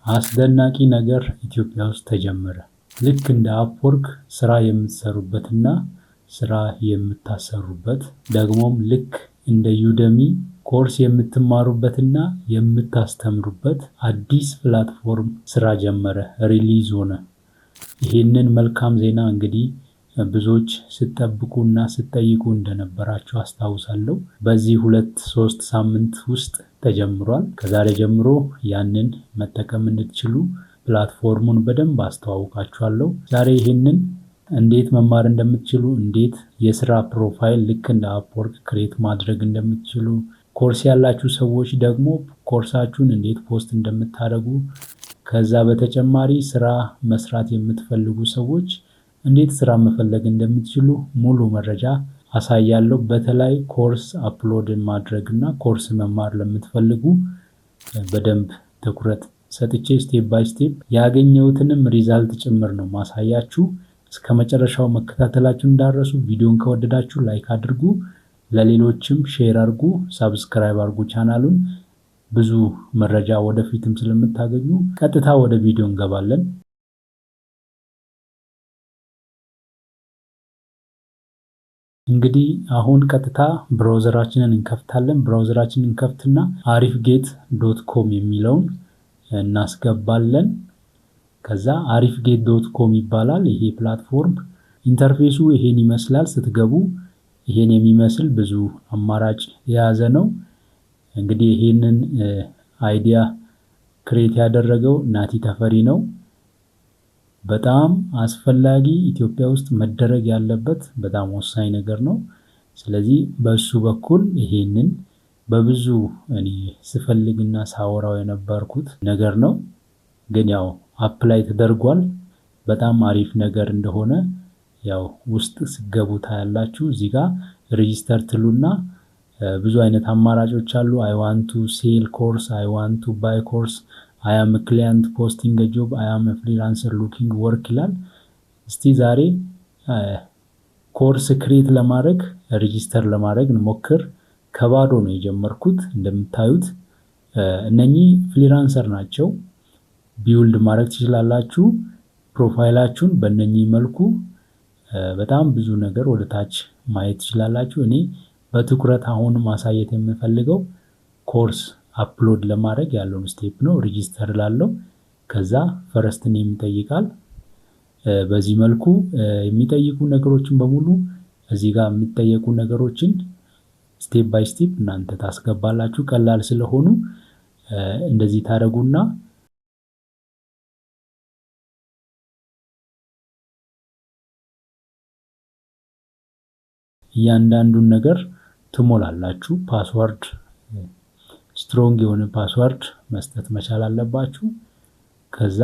አስደናቂ ነገር ኢትዮጵያ ውስጥ ተጀመረ። ልክ እንደ አፕወርክ ስራ የምትሰሩበትና ስራ የምታሰሩበት ደግሞም ልክ እንደ ዩደሚ ኮርስ የምትማሩበትና የምታስተምሩበት አዲስ ፕላትፎርም ስራ ጀመረ፣ ሪሊዝ ሆነ። ይህንን መልካም ዜና እንግዲህ ብዙዎች ስትጠብቁና ስትጠይቁ እንደነበራችሁ አስታውሳለሁ። በዚህ 2-3 ሳምንት ውስጥ ተጀምሯል። ከዛሬ ጀምሮ ያንን መጠቀም እንድትችሉ ፕላትፎርሙን በደንብ አስተዋውቃችኋለሁ። ዛሬ ይህንን እንዴት መማር እንደምትችሉ፣ እንዴት የስራ ፕሮፋይል ልክ እንደ አፕወርክ ክሬት ማድረግ እንደምትችሉ፣ ኮርስ ያላችሁ ሰዎች ደግሞ ኮርሳችሁን እንዴት ፖስት እንደምታደርጉ፣ ከዛ በተጨማሪ ስራ መስራት የምትፈልጉ ሰዎች እንዴት ስራ መፈለግ እንደምትችሉ ሙሉ መረጃ አሳያለሁ። በተለይ ኮርስ አፕሎድ ማድረግ እና ኮርስ መማር ለምትፈልጉ በደንብ ትኩረት ሰጥቼ ስቴፕ ባይ ስቴፕ ያገኘሁትንም ሪዛልት ጭምር ነው ማሳያችሁ። እስከ መጨረሻው መከታተላችሁን እንዳትረሱ። ቪዲዮን ከወደዳችሁ ላይክ አድርጉ፣ ለሌሎችም ሼር አድርጉ፣ ሳብስክራይብ አድርጉ ቻናሉን። ብዙ መረጃ ወደፊትም ስለምታገኙ ቀጥታ ወደ ቪዲዮ እንገባለን። እንግዲህ አሁን ቀጥታ ብራውዘራችንን እንከፍታለን። ብራውዘራችንን እንከፍትና arifgate.com የሚለውን እናስገባለን። ከዛ arifgate.com ይባላል ይሄ ፕላትፎርም። ኢንተርፌሱ ይሄን ይመስላል። ስትገቡ ይሄን የሚመስል ብዙ አማራጭ የያዘ ነው። እንግዲህ ይሄንን አይዲያ ክሬት ያደረገው ናቲ ተፈሪ ነው። በጣም አስፈላጊ ኢትዮጵያ ውስጥ መደረግ ያለበት በጣም ወሳኝ ነገር ነው። ስለዚህ በሱ በኩል ይሄንን በብዙ እኔ ስፈልግና ሳወራው የነበርኩት ነገር ነው። ግን ያው አፕላይ ተደርጓል። በጣም አሪፍ ነገር እንደሆነ ያው ውስጥ ስገቡ ታያላችሁ። እዚህ ጋር ሬጂስተር ትሉና ብዙ አይነት አማራጮች አሉ። I want to sell course, I want to buy course, I am a client posting a job, I am a freelancer looking work ይላል። እስቲ ዛሬ ኮርስ ክሬት ለማድረግ ሬጂስተር ለማድረግ እንሞክር። ከባዶ ነው የጀመርኩት። እንደምታዩት እነኚህ ፍሪላንሰር ናቸው። ቢውልድ ማድረግ ትችላላችሁ ፕሮፋይላችሁን በእነኚህ መልኩ። በጣም ብዙ ነገር ወደ ታች ማየት ትችላላችሁ። እኔ በትኩረት አሁን ማሳየት የምፈልገው ኮርስ አፕሎድ ለማድረግ ያለውን ስቴፕ ነው። ሬጂስተር ላለው ከዛ ፈረስት ኔም ይጠይቃል። በዚህ መልኩ የሚጠይቁ ነገሮችን በሙሉ እዚህ ጋር የሚጠየቁ ነገሮችን ስቴፕ ባይ ስቴፕ እናንተ ታስገባላችሁ። ቀላል ስለሆኑ እንደዚህ ታደርጉና እያንዳንዱን ነገር ትሞላላችሁ። ፓስወርድ ስትሮንግ የሆነ ፓስወርድ መስጠት መቻል አለባችሁ። ከዛ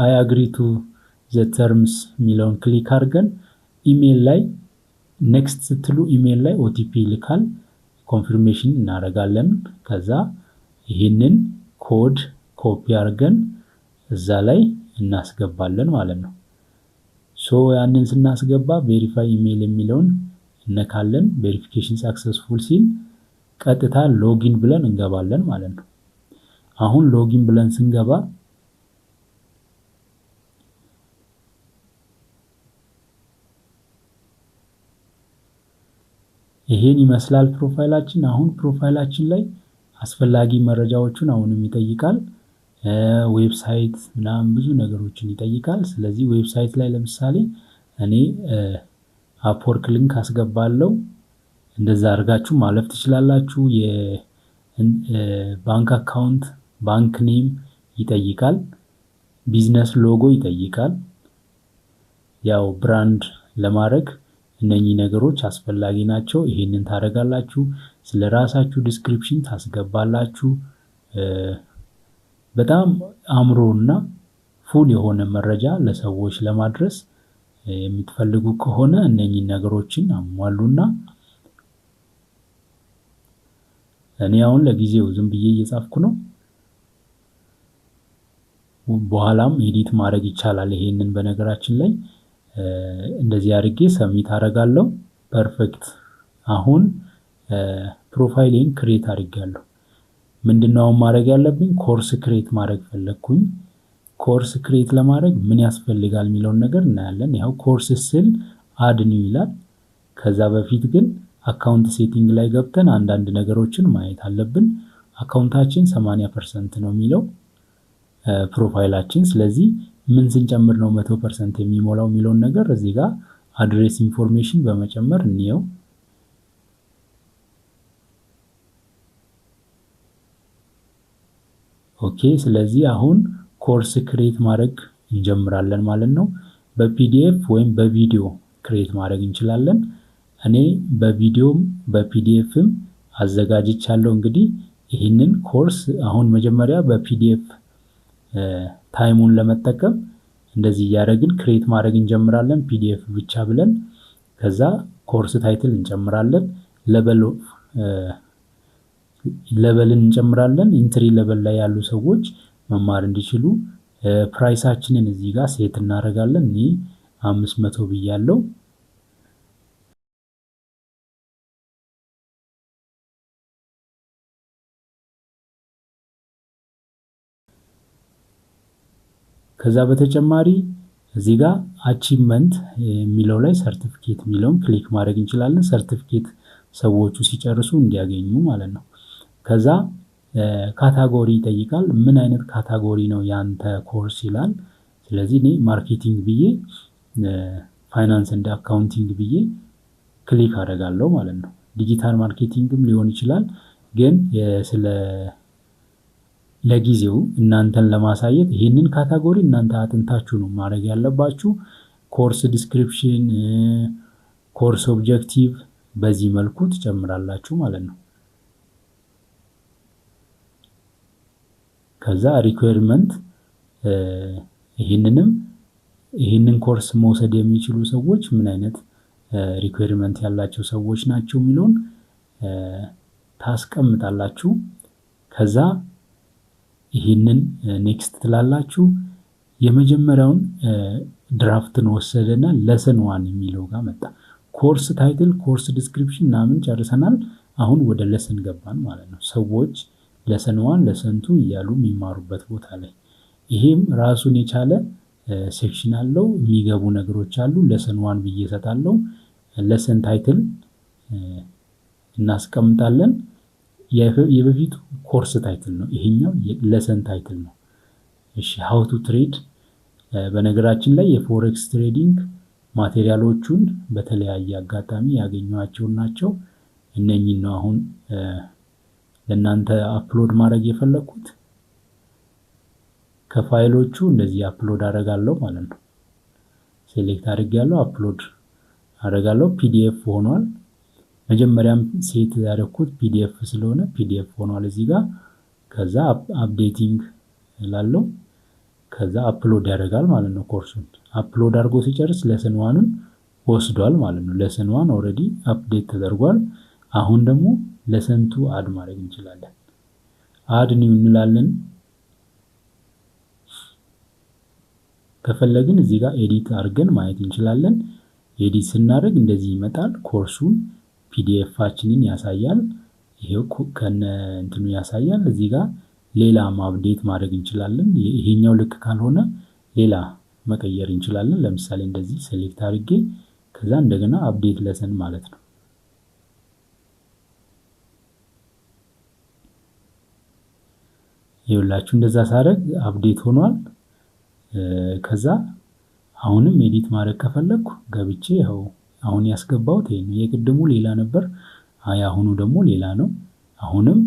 አይ አግሪ ቱ ዘ ተርምስ የሚለውን ክሊክ አድርገን ኢሜል ላይ ኔክስት ስትሉ ኢሜል ላይ ኦቲፒ ይልካል። ኮንፊርሜሽን እናደርጋለን። ከዛ ይህንን ኮድ ኮፒ አድርገን እዛ ላይ እናስገባለን ማለት ነው። ያንን ስናስገባ ቬሪፋይ ኢሜል የሚለውን እነካለን። ቬሪፊኬሽን ሰክሰስፉል ሲል ቀጥታ ሎጊን ብለን እንገባለን ማለት ነው። አሁን ሎጊን ብለን ስንገባ ይሄን ይመስላል ፕሮፋይላችን። አሁን ፕሮፋይላችን ላይ አስፈላጊ መረጃዎችን አሁንም ይጠይቃል። ዌብሳይት ምናምን ብዙ ነገሮችን ይጠይቃል። ስለዚህ ዌብሳይት ላይ ለምሳሌ እኔ አፕወርክ ሊንክ አስገባለሁ። እንደዛ አድርጋችሁ ማለፍ ትችላላችሁ። የባንክ አካውንት፣ ባንክ ኔም ይጠይቃል። ቢዝነስ ሎጎ ይጠይቃል። ያው ብራንድ ለማድረግ እነኚህ ነገሮች አስፈላጊ ናቸው። ይሄንን ታደርጋላችሁ። ስለራሳችሁ ዲስክሪፕሽን ታስገባላችሁ። በጣም አምሮና ፉል የሆነ መረጃ ለሰዎች ለማድረስ የምትፈልጉ ከሆነ እነኚህ ነገሮችን አሟሉና እኔ አሁን ለጊዜው ዝም ብዬ እየጻፍኩ ነው። በኋላም ኤዲት ማድረግ ይቻላል። ይሄንን በነገራችን ላይ እንደዚህ አድርጌ ሰሚት አደርጋለሁ። ፐርፌክት። አሁን ፕሮፋይሌን ክሬት አድርጌያለሁ። ምንድነው ማድረግ ያለብኝ? ኮርስ ክሬት ማድረግ ፈለግኩኝ። ኮርስ ክሬት ለማድረግ ምን ያስፈልጋል የሚለውን ነገር እናያለን። ያው ኮርስ ስል አድ ኒው ይላል። ከዛ በፊት ግን አካውንት ሴቲንግ ላይ ገብተን አንዳንድ ነገሮችን ማየት አለብን። አካውንታችን 80% ነው የሚለው ፕሮፋይላችን። ስለዚህ ምን ስንጨምር ነው 100% የሚሞላው የሚለውን ነገር እዚህ ጋር አድሬስ ኢንፎርሜሽን በመጨመር እንየው። ኦኬ ስለዚህ አሁን ኮርስ ክሬት ማድረግ እንጀምራለን ማለት ነው። በፒዲኤፍ ወይም በቪዲዮ ክሬት ማድረግ እንችላለን። እኔ በቪዲዮም በፒዲኤፍም አዘጋጅቻለሁ። እንግዲህ ይህንን ኮርስ አሁን መጀመሪያ በፒዲኤፍ ታይሙን ለመጠቀም እንደዚህ እያደረግን ክሬት ማድረግ እንጀምራለን። ፒዲኤፍ ብቻ ብለን ከዛ ኮርስ ታይትል እንጨምራለን። ሌቨልን እንጨምራለን። ኢንትሪ ሌቨል ላይ ያሉ ሰዎች መማር እንዲችሉ ፕራይሳችንን እዚህ ጋር ሴት እናደርጋለን። እኔ 500 ብያለሁ። ከዛ በተጨማሪ እዚህ ጋር አቺቭመንት የሚለው ላይ ሰርቲፊኬት የሚለውን ክሊክ ማድረግ እንችላለን። ሰርቲፊኬት ሰዎቹ ሲጨርሱ እንዲያገኙ ማለት ነው። ከዛ ካታጎሪ ይጠይቃል። ምን አይነት ካታጎሪ ነው ያንተ ኮርስ ይላል። ስለዚህ እኔ ማርኬቲንግ ብዬ ፋይናንስ እንደ አካውንቲንግ ብዬ ክሊክ አደርጋለሁ ማለት ነው። ዲጂታል ማርኬቲንግም ሊሆን ይችላል። ግን ለጊዜው እናንተን ለማሳየት ይሄንን ካታጎሪ እናንተ አጥንታችሁ ነው ማድረግ ያለባችሁ። ኮርስ ዲስክሪፕሽን፣ ኮርስ ኦብጀክቲቭ በዚህ መልኩ ትጨምራላችሁ ማለት ነው። ከዛ ሪኳየርመንት ይህንን ኮርስ መውሰድ የሚችሉ ሰዎች ምን አይነት ሪኳየርመንት ያላቸው ሰዎች ናቸው የሚለውን ታስቀምጣላችሁ። ከዛ ይህንን ኔክስት ትላላችሁ። የመጀመሪያውን ድራፍትን ወሰደና ለሰን 1 የሚለው ጋር መጣ። ኮርስ ታይትል፣ ኮርስ ዲስክሪፕሽን ምናምን ጨርሰናል። አሁን ወደ ለሰን ገባን ማለት ነው። ሰዎች ለሰን 1 ለሰን 2 እያሉ የሚማሩበት ቦታ ላይ ይሄም ራሱን የቻለ ሴክሽን አለው። የሚገቡ ነገሮች አሉ። ለሰን 1 ብዬ እሰጣለሁ። ለሰን ታይትል እናስቀምጣለን። የበፊቱ ኮርስ ታይትል ነው። ይሄኛው ለሰን ታይትል ነው። እሺ ሃው ቱ ትሬድ። በነገራችን ላይ የፎሬክስ ትሬዲንግ ማቴሪያሎቹን በተለያየ አጋጣሚ ያገኘኋቸው ናቸው። እነኚህን ነው አሁን ለእናንተ አፕሎድ ማድረግ የፈለኩት። ከፋይሎቹ እንደዚህ አፕሎድ አደርጋለሁ ማለት ነው። ሴሌክት አድርጌያለሁ፣ አፕሎድ አደርጋለሁ። ፒዲኤፍ ሆኗል። መጀመሪያም ሴት ያደረኩት ፒዲኤፍ ስለሆነ ፒዲኤፍ ሆኗል እዚህ ጋር። ከዛ አፕዴቲንግ እላለሁ። ከዛ አፕሎድ ያደርጋል ማለት ነው። ኮርሱን አፕሎድ አድርጎ ሲጨርስ ለሰን 1ን ወስዷል ማለት ነው። ለሰን 1 ኦልሬዲ አፕዴት ተደርጓል። አሁን ደግሞ ለሰን 2 አድ ማድረግ እንችላለን። አድ ኒው እንላለን። ከፈለግን እዚህ ጋር ኤዲት አድርገን ማየት እንችላለን። ኤዲት ስናደርግ እንደዚህ ይመጣል። ኮርሱን ፒዲኤፋችንን ያሳያል። ይሄው ከነ እንትኑ ያሳያል። እዚህ ጋር ሌላ አፕዴት ማድረግ እንችላለን። ይሄኛው ልክ ካልሆነ ሌላ መቀየር እንችላለን። ለምሳሌ እንደዚህ ሴሌክት አድርጌ ከዛ እንደገና አፕዴት ለሰን ማለት ነው። ይኸውላችሁ እንደዛ ሳደርግ አፕዴት ሆኗል። ከዛ አሁንም ኤዲት ማድረግ ከፈለኩ ገብቼ ያው አሁን ያስገባሁት ይሄ ነው። የቅድሙ ሌላ ነበር። አሁኑ ደግሞ ሌላ ነው። አሁንም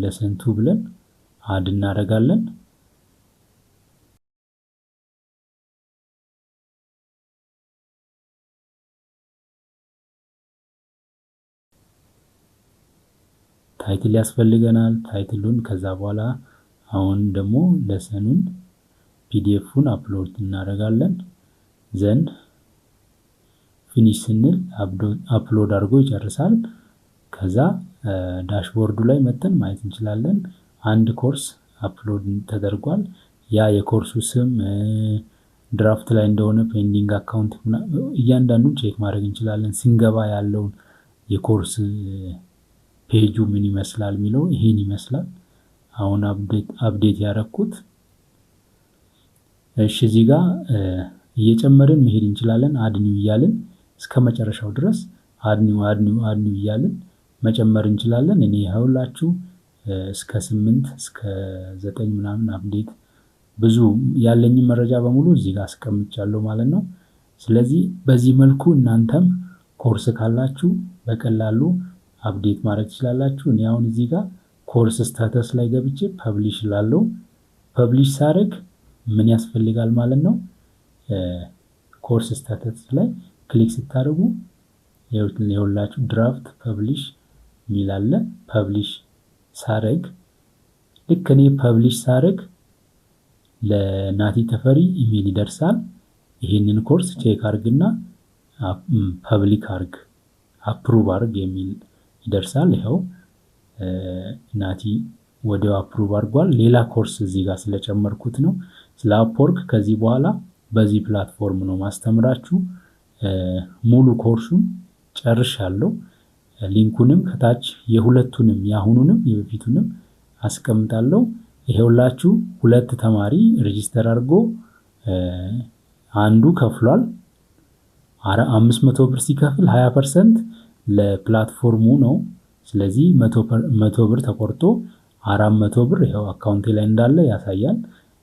ለሰን 2 ብለን አድ እናደርጋለን። ታይትል ያስፈልገናል። ታይትሉን ከዛ በኋላ አሁን ደግሞ ለሰኑን ፒዲኤፉን አፕሎድ እናደርጋለን። ዘን ፊኒሽ ስንል አፕሎድ አድርጎ ይጨርሳል። ከዛ ዳሽቦርዱ ላይ መተን ማየት እንችላለን። አንድ ኮርስ አፕሎድ ተደርጓል። ያ የኮርሱ ስም ድራፍት ላይ እንደሆነ ፔንዲንግ አካውንት እያንዳንዱን ቼክ ማድረግ እንችላለን። ስንገባ ያለውን የኮርስ ፔጁ ምን ይመስላል የሚለው ይሄን ይመስላል። አሁን አፕዴት ያደረኩት። እሺ እዚህ ጋር እየጨመርን መሄድ እንችላለን። አድኒው እያልን እስከ መጨረሻው ድረስ አድኒው እያልን መጨመር እንችላለን። እኔ ይኸውላችሁ እስከ 8 እስከ 9 ምናምን አፕዴት ብዙ ያለኝ መረጃ በሙሉ እዚህ ጋር አስቀምጫለሁ ማለት ነው። ስለዚህ በዚህ መልኩ እናንተም ኮርስ ካላችሁ በቀላሉ አፕዴት ማድረግ ትችላላችሁ። እኔ አሁን እዚህ ጋር ኮርስ ስታተስ ላይ ገብቼ ፐብሊሽ እላለሁ። ፐብሊሽ ሳደርግ ምን ያስፈልጋል ማለት ነው? ኮርስ ስታተስ ላይ ክሊክ ስታደርጉ ይኸውላችሁ ድራፍት ፐብሊሽ የሚል አለ። ፐብሊሽ ሳደርግ ልክ እኔ ፐብሊሽ ሳደርግ ለናቲ ተፈሪ ኢሜል ይደርሳል። ይሄንን ኮርስ ቼክ አድርግና ፐብሊክ አድርግ አፕሩቭ አድርግ የሚል ይደርሳል። ይኸው ናቲ ወዲያው አፕሩቭ አድርጓል። ሌላ ኮርስ እዚህ ጋር ስለጨመርኩት ነው። ስለ አፕወርክ ከዚህ በኋላ በዚህ ፕላትፎርም ነው ማስተምራችሁ። ሙሉ ኮርሱን ጨርሻለሁ። ሊንኩንም ከታች የሁለቱንም የአሁኑንም የበፊቱንም አስቀምጣለሁ። ይሄውላችሁ 2 ተማሪ ሬጂስተር አድርጎ አንዱ ከፍሏል። 500 ብር ሲከፍል 20% ለፕላትፎርሙ ነው። ስለዚህ 100 ብር ተቆርጦ 400 ብር ይሄው አካውንቴ ላይ እንዳለ ያሳያል።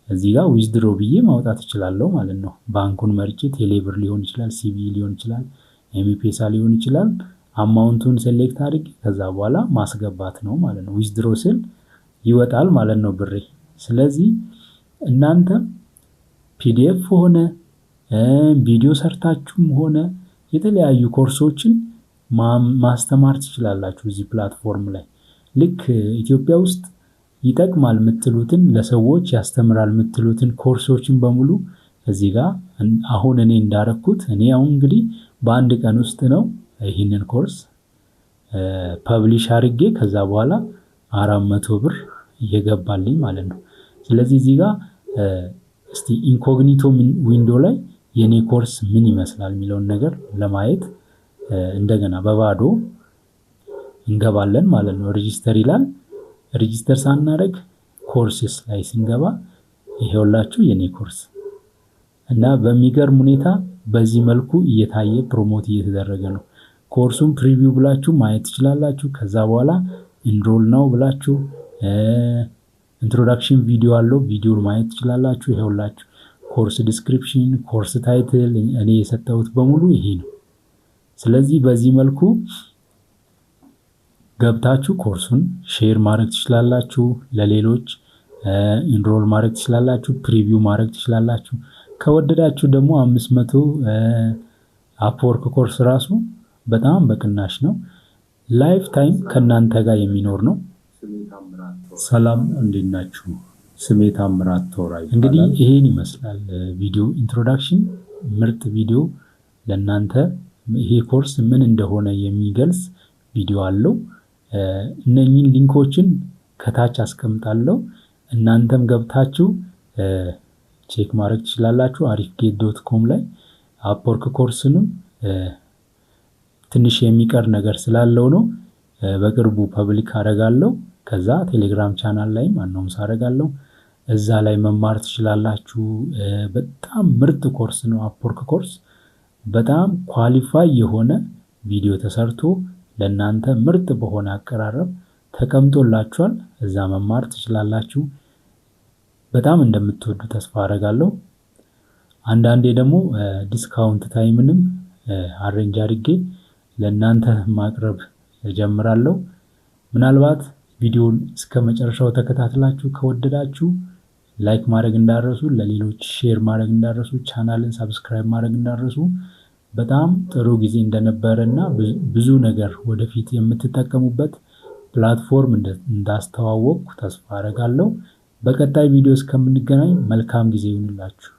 እዚህ ጋር ዊዝድሮ ብዬ ማውጣት እችላለሁ ማለት ነው። ባንኩን መርጬ ቴሌብር ሊሆን ይችላል፣ ሲቢ ሊሆን ይችላል፣ ኤምፔሳ ሊሆን ይችላል። አማውንቱን ሴሌክት አድርጌ ከዛ በኋላ ማስገባት ነው ማለት ነው። ዊዝድሮ ስል ይወጣል ማለት ነው ብሬ። ስለዚህ እናንተ ፒዲኤፍ ሆነ ቪዲዮ ሰርታችሁም ሆነ የተለያዩ ኮርሶችን ማስተማር ትችላላችሁ እዚህ ፕላትፎርም ላይ። ልክ ኢትዮጵያ ውስጥ ይጠቅማል የምትሉትን ለሰዎች ያስተምራል የምትሉትን ኮርሶችን በሙሉ እዚህ ጋር አሁን እኔ እንዳረኩት እኔ አሁን እንግዲህ በአንድ ቀን ውስጥ ነው ይህንን ኮርስ ፐብሊሽ አድርጌ ከዛ በኋላ 400 ብር እየገባልኝ ማለት ነው። ስለዚህ እዚህ ጋር እስቲ ኢንኮግኒቶ ዊንዶ ላይ የኔ ኮርስ ምን ይመስላል የሚለውን ነገር ለማየት እንደገና በባዶ እንገባለን ማለት ነው። ሬጂስተር ይላል። ሬጂስተር ሳናደርግ ኮርስስ ላይ ስንገባ ይሄውላችሁ የኔ ኮርስ እና በሚገርም ሁኔታ በዚህ መልኩ እየታየ ፕሮሞት እየተደረገ ነው። ኮርሱን ፕሪቪው ብላችሁ ማየት ትችላላችሁ። ከዛ በኋላ ኢንሮል ነው ብላችሁ ኢንትሮዳክሽን ቪዲዮ አለው፣ ቪዲዮን ማየት ትችላላችሁ። ይሄውላችሁ ኮርስ ዲስክሪፕሽን፣ ኮርስ ታይትል እኔ የሰጠሁት በሙሉ ይሄ ነው። ስለዚህ በዚህ መልኩ ገብታችሁ ኮርሱን ሼር ማድረግ ትችላላችሁ፣ ለሌሎች ኢንሮል ማድረግ ትችላላችሁ፣ ፕሪቪው ማድረግ ትችላላችሁ። ከወደዳችሁ ደግሞ 500 አፕወርክ ኮርስ ራሱ በጣም በቅናሽ ነው። ላይፍ ታይም ከናንተ ጋር የሚኖር ነው። ሰላም እንዴት ናችሁ? ስሜ ታምራት ቶራ ይባላል። እንግዲህ ይሄን ይመስላል ቪዲዮ ኢንትሮዳክሽን፣ ምርጥ ቪዲዮ ለናንተ ይሄ ኮርስ ምን እንደሆነ የሚገልጽ ቪዲዮ አለው። እነኚህን ሊንኮችን ከታች አስቀምጣለሁ። እናንተም ገብታችሁ ቼክ ማድረግ ትችላላችሁ arifgate.com ላይ። አፕወርክ ኮርስንም ትንሽ የሚቀር ነገር ስላለው ነው በቅርቡ ፐብሊክ አደርጋለሁ። ከዛ ቴሌግራም ቻናል ላይ አናውንስ አደርጋለሁ። እዛ ላይ መማር ትችላላችሁ። በጣም ምርጥ ኮርስ ነው አፕወርክ ኮርስ። በጣም ኳሊፋይ የሆነ ቪዲዮ ተሰርቶ ለናንተ ምርጥ በሆነ አቀራረብ ተቀምጦላችኋል። እዛ መማር ትችላላችሁ። በጣም እንደምትወዱ ተስፋ አደርጋለሁ። አንዳንዴ ደግሞ ዲስካውንት ታይምንም አሬንጅ አድርጌ ለናንተ ማቅረብ እጀምራለሁ። ምናልባት ቪዲዮን እስከ መጨረሻው ተከታትላችሁ ከወደዳችሁ ላይክ ማድረግ እንዳረሱ፣ ለሌሎች ሼር ማድረግ እንዳረሱ፣ ቻናልን ሰብስክራይብ ማድረግ እንዳረሱ። በጣም ጥሩ ጊዜ እንደነበረና ብዙ ነገር ወደፊት የምትጠቀሙበት ፕላትፎርም እንዳስተዋወቅኩ ተስፋ አደርጋለሁ። በቀጣይ ቪዲዮ እስከምንገናኝ መልካም ጊዜ ይሁንላችሁ።